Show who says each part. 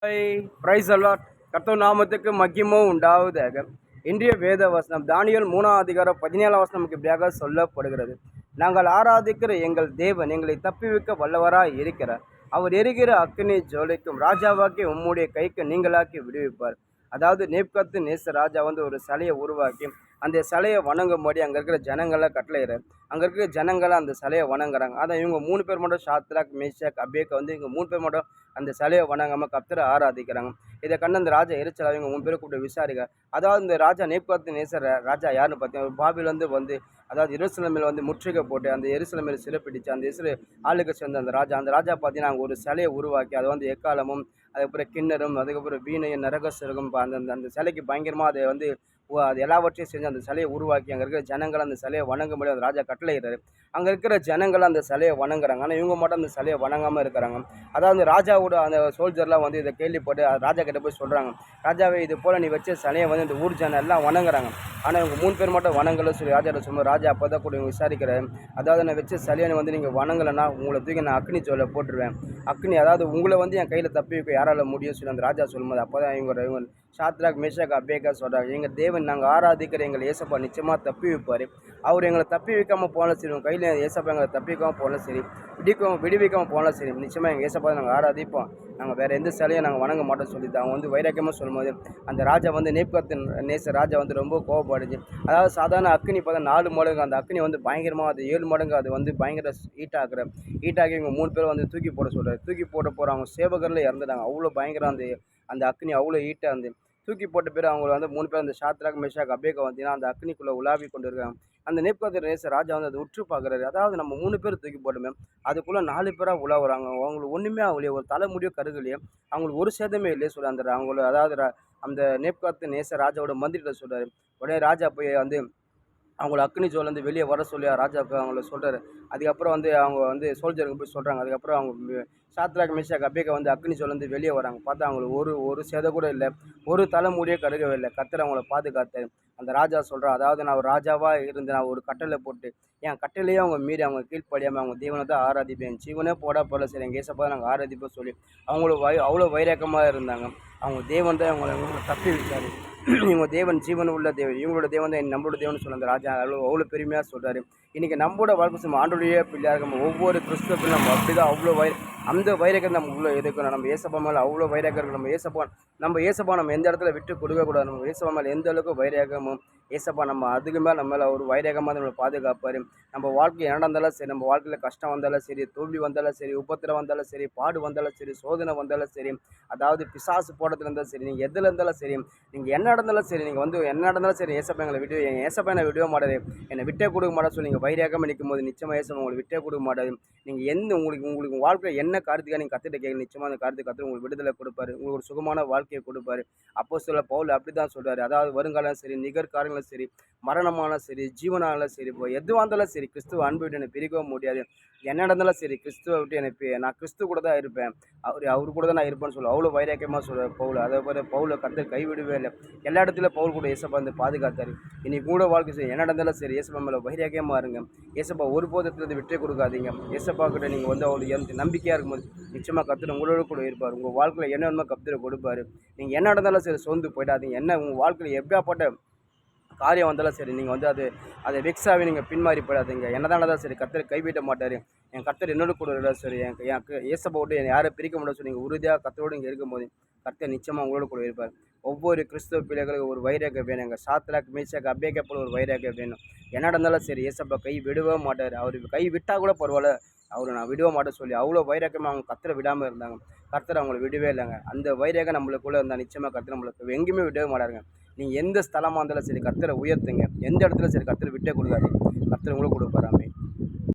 Speaker 1: Price allot. கர்த்தர் நாமத்துக்கு மகிமை உண்டாவதாக. இன்றைய வேத வசனம் தானியேல் 3ஆம் அதிகாரம் 17ஆம் வசனம் நமக்கு இப்படியாக சொல்லப்படுகிறது. நாங்கள் ஆராதிக்கிற எங்கள் தேவன் எங்களை தப்பிவிக்க வல்லவராய் இருக்கிறார். அவர் எரிகிற அக்கினி ஜோலிக்கும் ராஜாவாக்கி உம்முடைய கைக்கு நீங்களாக்கி விடுவிப்பார். அதாவது நேப்கத்து நேசர் ராஜா ஒரு சிலையை உருவாக்கி அந்த சிலையை வணங்கும்படி அங்கே இருக்கிற ஜனங்களை கட்டளையிறார். அங்கே இருக்கிற ஜனங்களை அந்த சிலையை வணங்குறாங்க. அதான் இவங்க 3 பேர் மட்டும் ஷாத்ராக் மேஷாக் அபேக் இவங்க 3 பேர் மட்டும் அந்த சிலையை வணங்காமல் கர்த்தரை ஆராதிக்கிறாங்க. இதை கண்டு அந்த ராஜா எரிச்சல் இவங்க 3 பேரை கூப்பிட்டு விசாரிக்க. அதாவது இந்த ராஜா நேப்கத்து நேசர் ராஜா யாருன்னு பார்த்தீங்கன்னா பாபிலேருந்து அதாவது எருசலேமில் முற்றுகை போட்டு அந்த எருசலேமில் சிறைப்பிடிச்சு அந்த ஆளுக்கு சேர்ந்த அந்த ராஜா பார்த்தீங்கன்னா ஒரு சிலையை உருவாக்கி அதை எக்காலமும் அதுக்கப்புறம் கிண்ணறும் அதுக்கப்புறம் வீணையும் நரகசுரகம் அந்த சிலைக்கு பயங்கரமாக அது எல்லாவற்றையும் செஞ்சு அந்த சிலையை உருவாக்கி அங்கே இருக்கிற ஜனங்கள் அந்த சிலையை வணங்கும்படி அந்த ராஜா கட்டளையிடுறாரு. அங்கே இருக்கிற ஜனங்கள் அந்த சிலையை வணங்குறாங்க. ஆனால் இவங்க மட்டும் அந்த சிலையை வணங்காமல் இருக்கிறாங்க. அதாவது ராஜாவோட அந்த சோல்ஜர்லாம் இதை கேள்விப்பட்டு ராஜா கிட்ட போய் சொல்கிறாங்க, ராஜாவே இது போல் நீ வச்ச சிலையை இந்த ஊர் ஜனம் எல்லாம் வணங்குறாங்க, ஆனால் இவங்க 3 பேர் மட்டும் வணங்கலை சொல்லி ராஜா சொல்லுவோம். ராஜா அப்போ தான் கூட இவங்க விசாரிக்கிறேன், அதாவது நான் வச்ச சிலையை நீங்கள் வணங்கலைன்னா உங்களை தூக்கி நான் அக்னி ஜோலை போட்டுருவேன். அக்னி அதாவது உங்களை என் கையில் தப்பி வைக்க யாரால முடியும் சொல்லி அந்த ராஜா சொல்லும்போது அப்போ தான் இவங்க ஷாத்ராக் மேஷாக் அபேக்கா சொல்கிறாங்க, எங்கள் தேவன் நாங்கள் ஆராதிக்கிற எங்கள் ஏசப்பா நிச்சயமாக தப்பி வைப்பார். அவர் எங்களை தப்பி வைக்காமல் போனாலும் சரி, உங்கள் கையில் ஏசப்பா எங்களை தப்பி வைக்காமல் போனாலும் சரி, விடுவிக்காமல் போனாலும் சரி, நிச்சயமாக எங்கள் ஏசப்பா நாங்கள் ஆராதிப்போம், நாங்கள் வேறு எந்த சிலையை நாங்கள் வணங்க மாட்டோம் சொல்லிட்டு அவங்க வைராக்கியமாக சொல்லும்போது அந்த ராஜா நேப்கத்து நேசர் ராஜா ரொம்ப கோவப்படுச்சு. அதாவது சாதாரண அக்னி பார்த்தா 4 மடங்கு அந்த அக்னி பயங்கரமாக அது 7 மடங்கு அது பயங்கர ஹீட்டாகி இவங்க 3 பேரும் தூக்கி போட சொல்கிறார். தூக்கி போட போகிறவங்க சேவகரில் இறந்துட்டாங்க. அவ்வளோ பயங்கரம் அந்த அக்னி அவ்வளோ ஹீட்டாக தூக்கி போட்ட பேர் அவங்கள 3 பேர் அந்த ஷாத்ராக் மேஷாக் அபேக்கா அந்த அக்னிக்குள்ளே உலாவி கொண்டு இருக்காங்க. அந்த நேப்கத்து நேசர் ராஜா அதை உற்று பார்க்குறாரு. அதாவது நம்ம 3 பேர் தூக்கி போட்டுமே அதுக்குள்ளே 4 பேராக உலாவுறாங்க. அவங்களுக்கு ஒன்றுமே ஆகலையே, ஒரு தலைமுடியோ கருகலையே, அவங்களுக்கு ஒரு சேதமே இல்லையே சொல்லி அவங்கள அதாவது அந்த நேப்கத்து நேசர் ராஜாவோட மந்திரிட்ட சொல்கிறாரு. உடனே ராஜா போய் அவங்கள அக்னி ஜோலேருந்து வெளியே வர சொல்லி ராஜாவுக்கு அவங்கள சொல்கிறாரு. அதுக்கப்புறம் அவங்க சோல்ஜருக்கு போய் சொல்கிறாங்க. அதுக்கப்புறம் அவங்க ஷாத்ராக் மேஷாக் அபேக்கா அக்னி ஜோலேருந்து வெளியே வராங்க. பார்த்தா அவங்களுக்கு ஒரு சேதம் கூட இல்லை, ஒரு தலைமுடியே கருகவே இல்லை. கர்த்தர் அவங்கள பாதுகாத்தாரு. அந்த ராஜா சொல்கிறான், அதாவது நான் ஒரு ராஜாவாக இருந்து நான் ஒரு கட்டளை போட்டு என் கட்டளையே அவங்க மீறி அவங்க கீழ்ப்படியாமல் அவங்க தேவனை தான் ஆராதிப்பேன், ஜீவனே போட போல சரி எங்கள் ஏசப்பா நாங்கள் ஆராதிப்போம் சொல்லி அவங்களும் அவ்வளோ வைராக்கமாக இருந்தாங்க. அவங்க தேவன் தான் அவங்களை தப்பி வச்சாரு. இவங்க தேவன் ஜீவன் உள்ள தேவன், இவங்களோட தேவன் தான் நம்மளோட தேவன் சொல்ல அந்த ராஜா அவ்வளோ பெருமையாக சொல்கிறாரு. இன்றைக்கி நம்மளோட வாழ்க்கை ஆண்டோடைய பிள்ளையாக நம்ம ஒவ்வொரு கிறிஸ்தவர்களும் நம்ம அப்படி தான் அவ்வளோ அந்த வைரக்கம் நம்ம உள்ள எதுக்கணும். நம்ம ஏசப்பா மேலே அவ்வளோ வைராகம் இருக்கும். நம்ம ஏசப்பா நம்ம எந்த இடத்துல விட்டு கொடுக்கக்கூடாது. நம்ம ஏசப்பா மேலே எந்த அளவுக்கு வைராகமும் ஏசப்பா நம்ம அதுக்கு மேலே நம்ம மேலே ஒரு வைராகமாக நம்மளை பாதுகாப்பார். நம்ம வாழ்க்கை என்ன இருந்தாலும் சரி, நம்ம வாழ்க்கையில் கஷ்டம் வந்தாலும் சரி, தோல்வி வந்தாலும் சரி, உபத்திரம் வந்தாலும் சரி, பாடு வந்தாலும் சரி, சோதனை வந்தாலும் சரி, அதாவது பிசாசு போடுறதுல இருந்தாலும் சரி, நீங்கள் எதில் இருந்தாலும் சரி, நீங்கள் என்ன நடந்தாலும் சரி, நீங்கள் என்ன நடந்தாலும் சரி, ஏசப்பா எங்களை எங்கள் ஏசப்பா என்னை விடவே மாட்டாரு, என்னை விட்டே கொடுக்க மாட்டா சொல்லி நீங்கள் வைராகமாக நிற்கும் போது நிச்சயமாக ஏசப்பா உங்களை விட்டே கொடுக்க மாட்டாரு. நீங்கள் உங்களுக்கு வாழ்க்கையில் என்ன காரியத்துக்காக நீங்கள் கற்றுட்டு கேட்க நிச்சயமாக அந்த காரியத்தை கற்று உங்களுக்கு விடுதலை கொடுப்பாரு, உங்களுக்கு ஒரு சுகமான வாழ்க்கையை கொடுப்பாரு. அப்போஸ்தலர் பவுல் அப்படி தான் சொல்கிறாரு. அதாவது வருங்காலம் சரி, நிகழ்காலங்களும் சரி, மரணமான சரி, ஜீவனாலும் சரி, இப்போ எதுவாக இருந்தாலும் சரி, கிறிஸ்துவ அன்பு விட்டு என்னை பிரிக்கவும் முடியாது. என்ன நடந்தாலும் சரி, கிறிஸ்துவை விட்டு நான் கிறிஸ்து கூட தான் இருப்பேன், அவரு கூட தான் நான் இருப்பேன்னு சொல்லுவேன். அவ்வளோ வைராக்கியமாக சொல்லுவார் பவுல். அதே போல பவுலை கர்த்தர் கைவிடவே இல்லை. எல்லா இடத்துலையும் பவுல் கூட ஏசப்பா பாதுகாத்தார். இனி கூட வாழ்க்கை சரி, என்ன நடந்தாலும் சரி, ஏசப்பா மேலே வைராக்கியமாக இருங்க. ஏசப்பா ஒரு போதத்துலேருந்து விட்டே கொடுக்காதீங்க. ஏசப்பா கிட்ட நீங்கள் அவ்வளோ நம்பிக்கையாக இருக்கும்போது நிச்சயமாக கர்த்தர் உங்களோட கூட இருப்பார். உங்கள் வாழ்க்கையில் என்ன வேணுமோ கர்த்தர் கொடுப்பார். நீங்கள் என்ன நடந்தாலும் சரி சோர்ந்து போயிடாதீங்க. என்ன உங்கள் வாழ்க்கையில் எப்படியாப்பட்ட காரியம் வந்தாலும் சரி, நீங்கள் அதை வெக்ஸாகவே நீங்கள் பின்மாறி போயிடாதீங்க. என்னதான் நடந்தாலும் சரி, கர்த்தர் கைவிட மாட்டார். என் கர்த்தர் என்னோட கூட இருந்தால் சரி, ஏசப்பா விட்டு என்னை யாரை பிரிக்க முடியாது சொல்லி நீங்கள் உறுதியாக கர்த்தரோடு இங்கே இருக்கும்போது கர்த்தர் நிச்சயமாக உங்களோட கூட இருப்பார். ஒவ்வொரு கிறிஸ்தவ பிள்ளைகளுக்கு ஒரு வைராகம் வேணும். எங்கள் ஷாத்ராக் மேஷாக் அபேக்கா போல ஒரு வைராகம் வேணும். என்ன நடந்தாலும் சரி, ஏசப்பா கை விடவே மாட்டார். அவர் கை விட்டால் கூட பரவாயில்ல, அவரை நான் விடவே மாட்டேன் சொல்லி அவ்வளோ வைராக்கமாக அவங்க கர்த்தரை விடாமல் இருந்தாங்க. கர்த்தர் அவங்கள விடவே இல்லைங்க. அந்த வைராகம் நம்மளுக்குள்ளே இருந்தால் நிச்சயமாக கர்த்தர் நம்மளுக்கு எங்கேயுமே விடவே மாட்டாருங்க. நீங்கள் எந்த ஸ்தலமாக இருந்தாலும் சரி, கர்த்தரை உயர்த்துங்க. எந்த இடத்துல சரி, கர்த்தரை விட்டே கொடுக்காதீங்க. கர்த்தர் உங்களுக்கு கொடுப்பாராமே.